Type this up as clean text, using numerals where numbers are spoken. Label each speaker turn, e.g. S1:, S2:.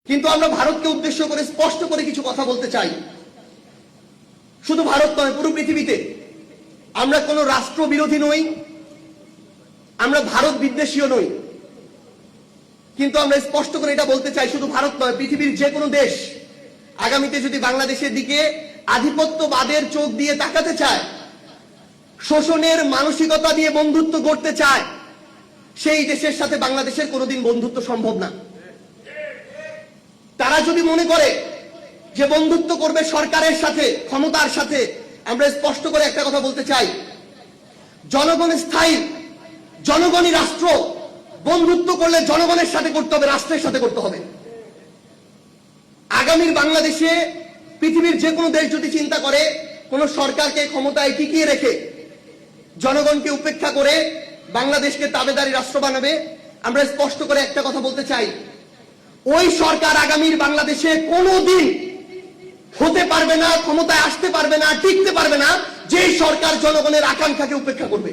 S1: কিন্তু আমরা ভারতকে উদ্দেশ্য করে স্পষ্ট করে কিছু কথা বলতে চাই। শুধু ভারত নয়, পুরো পৃথিবীতে আমরা কোনো রাষ্ট্র বিরোধী নই, আমরা ভারত বিদ্বেষীও নই, কিন্তু আমরা স্পষ্ট করে এটা বলতে চাই, শুধু ভারত নয়, পৃথিবীর যে কোনো দেশ আগামীতে যদি বাংলাদেশের দিকে আধিপত্যবাদের চোখ দিয়ে তাকাতে চায়, শোষণের মানসিকতা দিয়ে বন্ধুত্ব গড়তে চায়, সেই দেশের সাথে বাংলাদেশের কোনোদিন বন্ধুত্ব সম্ভব না। তারা যদি মনে করে যে বন্ধুত্ব করবে সরকারের সাথে, ক্ষমতার সাথে, আমরা স্পষ্ট করে একটা কথা বলতে চাই, জনগণ স্থায়ী, জনগণই রাষ্ট্র। বন্ধুত্ব করলে জনগণের সাথে করতে হবে, রাষ্ট্রের সাথে করতে হবে। আগামীর বাংলাদেশে পৃথিবীর যে কোনো দেশ যদি চিন্তা করে কোন সরকারকে ক্ষমতায় টিকিয়ে রেখে জনগণকে উপেক্ষা করে বাংলাদেশকে তাবেদারি রাষ্ট্র বানাবে, আমরা স্পষ্ট করে একটা কথা বলতে চাই, ওই সরকার আগামীর বাংলাদেশে কোনোদিন হতে পারবে না, ক্ষমতায় আসতে পারবে না, টিকতে পারবে না, যে সরকার জনগণের আকাঙ্ক্ষাকে উপেক্ষা করবে।